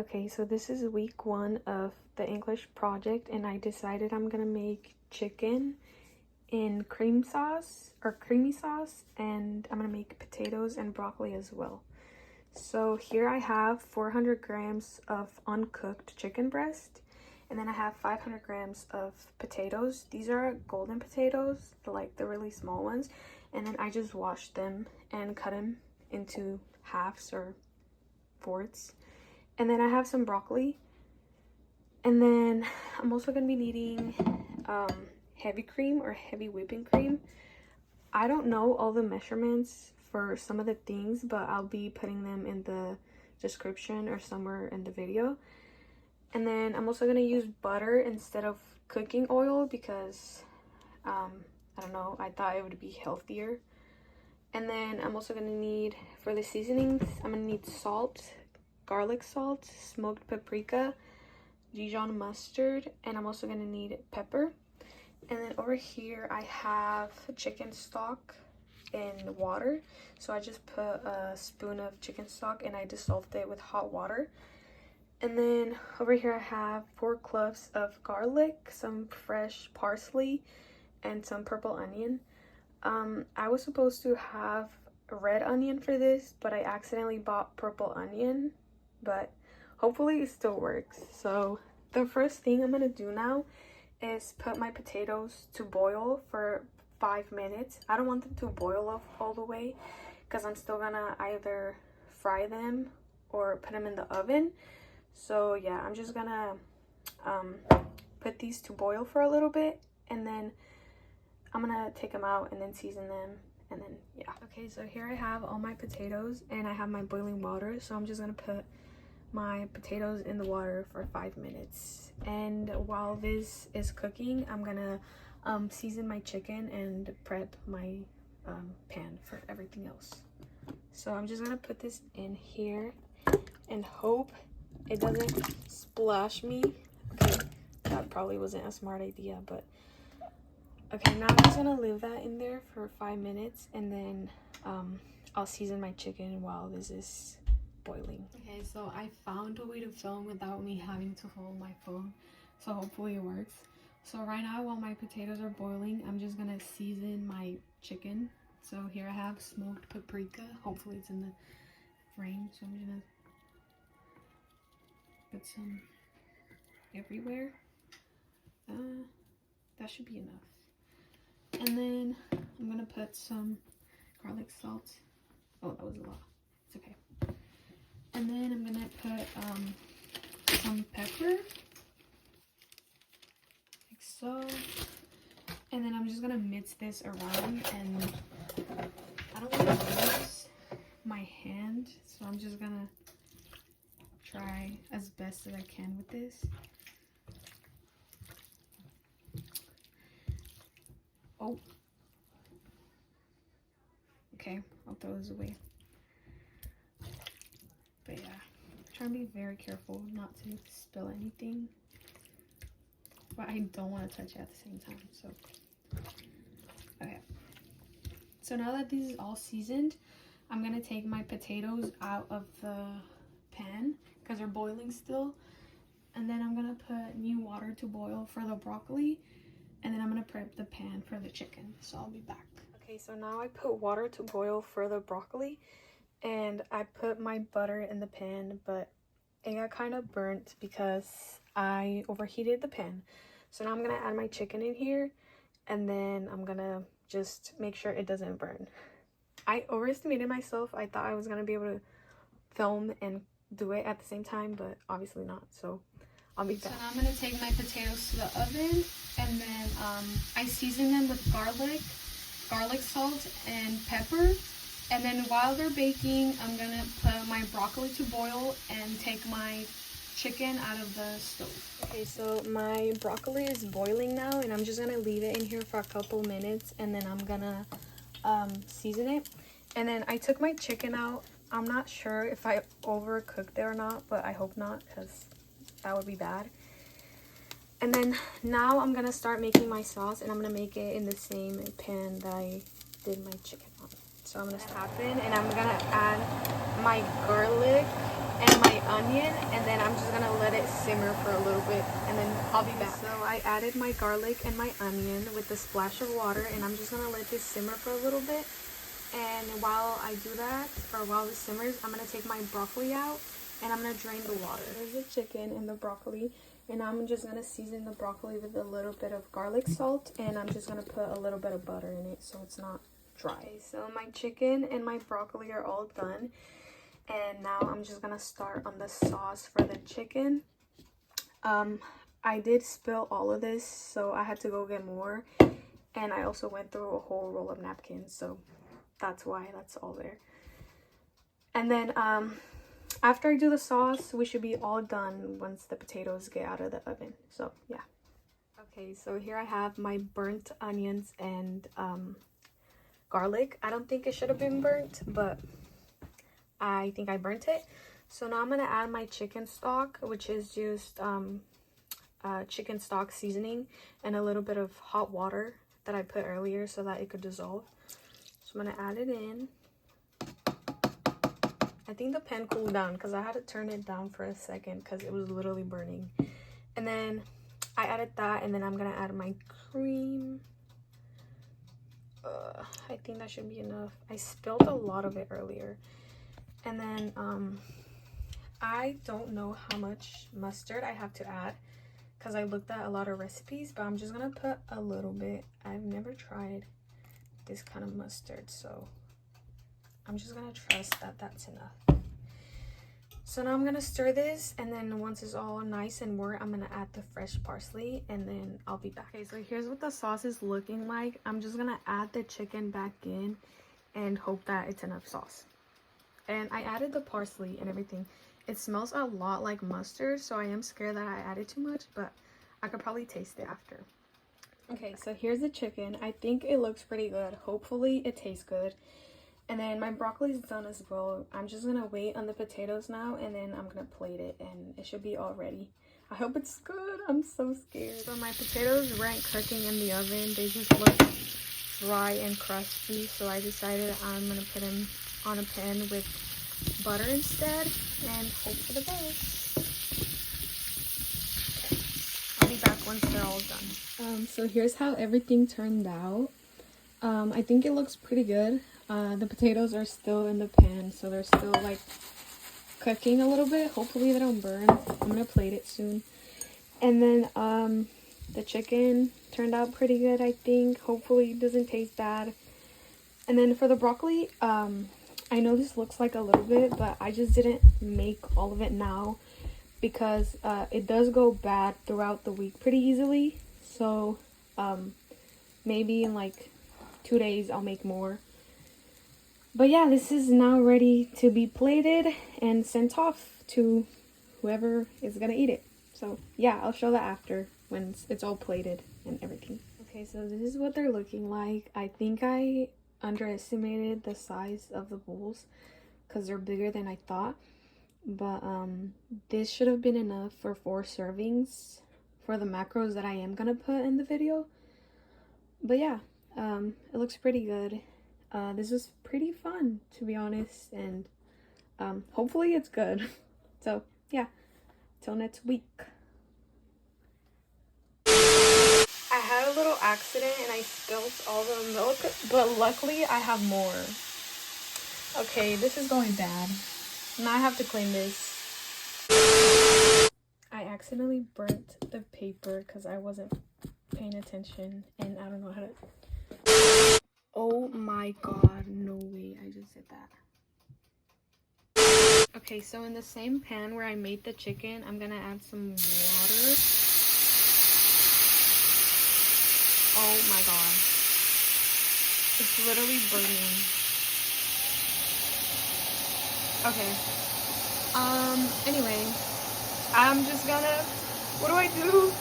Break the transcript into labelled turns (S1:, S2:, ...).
S1: Okay, so this is week 1 of the English project, and I decided I'm gonna make chicken in creamy sauce, and I'm gonna make potatoes and broccoli as well. So here I have 400 grams of uncooked chicken breast, and then I have 500 grams of potatoes. These are golden potatoes, like the really small ones, and then I just washed them and cut them into halves or fourths. And then I have some broccoli, and then I'm also gonna be needing heavy cream or heavy whipping cream. I don't know all the measurements for some of the things, but I'll be putting them in the description or somewhere in the video. And then I'm also gonna use butter instead of cooking oil because I don't know, I thought it would be healthier. And then I'm also gonna need, for the seasonings, I'm gonna need salt, garlic salt, smoked paprika, Dijon mustard, and I'm also gonna need pepper. And then over here I have chicken stock in water. So I just put a spoon of chicken stock and I dissolved it with hot water. And then over here I have 4 cloves of garlic, some fresh parsley, and some purple onion. I was supposed to have a red onion for this, but I accidentally bought purple onion, but hopefully it still works. So the first thing I'm gonna do now is put my potatoes to boil for 5 minutes. I don't want them to boil all the way because I'm still gonna either fry them or put them in the oven. So yeah, I'm just gonna put these to boil for a little bit, and then I'm gonna take them out and then season them, and then yeah. Okay, so here I have all my potatoes and I have my boiling water, so I'm just gonna put my potatoes in the water for 5 minutes. And while this is cooking, I'm gonna season my chicken and prep my pan for everything else. So I'm just gonna put this in here and hope it doesn't splash me. Okay, that probably wasn't a smart idea, but okay, now I'm just gonna leave that in there for 5 minutes, and then I'll season my chicken while this is boiling. Okay, so I found a way to film without me having to hold my phone, so hopefully it works. So right now, while my potatoes are boiling, I'm just gonna season my chicken. So here I have smoked paprika. Hopefully it's in the frame, so I'm gonna put some everywhere. That should be enough. And then I'm gonna put some garlic salt. Oh, that was a lot. It's okay. And then I'm gonna put some pepper, like so. And then I'm just gonna mix this around, and I don't want to use my hand, so I'm just gonna try as best as I can with this. Oh. Okay, I'll throw this away. But yeah, try and be very careful not to spill anything, but I don't want to touch it at the same time. So okay, so now that this is all seasoned, I'm gonna take my potatoes out of the pan because they're boiling still, and then I'm gonna put new water to boil for the broccoli, and then I'm gonna prep the pan for the chicken. So I'll be back. Okay, so now I put water to boil for the broccoli, and I put my butter in the pan, but it got kind of burnt because I overheated the pan. So now I'm gonna add my chicken in here, and then I'm gonna just make sure it doesn't burn. I overestimated myself. I thought I was gonna be able to film and do it at the same time, but obviously not. So I'll be back. So now I'm gonna take my potatoes to the oven, and then I season them with garlic salt, and pepper. And then while they're baking, I'm gonna put my broccoli to boil and take my chicken out of the stove. Okay, so my broccoli is boiling now, and I'm just gonna leave it in here for a couple minutes, and then I'm gonna season it. And then I took my chicken out. I'm not sure if I overcooked it or not, but I hope not, because that would be bad. And then now I'm gonna start making my sauce, and I'm gonna make it in the same pan that I did my chicken on. So I'm gonna tap in, and I'm gonna add my garlic and my onion, and then I'm just gonna let it simmer for a little bit, and then I'll be back. So I added my garlic and my onion with a splash of water, and I'm just gonna let this simmer for a little bit. And while I do that, or while it simmers, I'm gonna take my broccoli out and I'm gonna drain the water. There's the chicken and the broccoli, and I'm just gonna season the broccoli with a little bit of garlic salt, and I'm just gonna put a little bit of butter in it so it's not dry. Okay, so my chicken and my broccoli are all done, and now I'm just gonna start on the sauce for the chicken. I did spill all of this, so I had to go get more, and I also went through a whole roll of napkins, so that's why that's all there. And then after I do the sauce, we should be all done once the potatoes get out of the oven. So yeah. Okay, so here I have my burnt onions and garlic. I don't think it should have been burnt, but I think I burnt it. So now I'm gonna add my chicken stock, which is just chicken stock seasoning and a little bit of hot water that I put earlier so that it could dissolve. So I'm gonna add it in. I think the pan cooled down because I had to turn it down for a second because it was literally burning. And then I added that, and then I'm gonna add my cream. I think that should be enough. I spilled a lot of it earlier. And then I don't know how much mustard I have to add because I looked at a lot of recipes, but I'm just gonna put a little bit. I've never tried this kind of mustard, so I'm just gonna trust that that's enough. So now I'm gonna stir this, and then once it's all nice and warm, I'm gonna add the fresh parsley, and then I'll be back. Okay, so here's what the sauce is looking like. I'm just gonna add the chicken back in and hope that it's enough sauce. And I added the parsley and everything. It smells a lot like mustard, so I am scared that I added too much, but I could probably taste it after. Okay, so here's the chicken. I think it looks pretty good. Hopefully it tastes good. And then my broccoli is done as well. I'm just gonna wait on the potatoes now, and then I'm gonna plate it, and it should be all ready. I hope it's good. I'm so scared. So my potatoes weren't cooking in the oven. They just look dry and crusty, so I decided I'm gonna put them on a pan with butter instead and hope for the best. I'll be back once they're all done. So here's how everything turned out. I think it looks pretty good. The potatoes are still in the pan, so they're still like cooking a little bit. Hopefully they don't burn. I'm gonna plate it soon. And then the chicken turned out pretty good, I think. Hopefully it doesn't taste bad. And then for the broccoli, I know this looks like a little bit, but I just didn't make all of it now because it does go bad throughout the week pretty easily. So maybe in like 2 days I'll make more. But yeah, this is now ready to be plated and sent off to whoever is gonna eat it. So yeah, I'll show that after when it's all plated and everything. Okay, so this is what they're looking like. I think I underestimated the size of the bowls because they're bigger than I thought. But this should have been enough for 4 servings for the macros that I am gonna put in the video. But yeah, it looks pretty good. This was pretty fun, to be honest, and hopefully it's good. So yeah, till next week. I had a little accident and I spilled all the milk, but luckily I have more. Okay, this is going bad. Now I have to clean this. I accidentally burnt the paper because I wasn't paying attention, and I don't know how to... Oh my god, no way, I just did that. Okay, so in the same pan where I made the chicken, I'm gonna add some water. Oh my god. It's literally burning. Okay. Anyway, I'm just gonna... What do I do?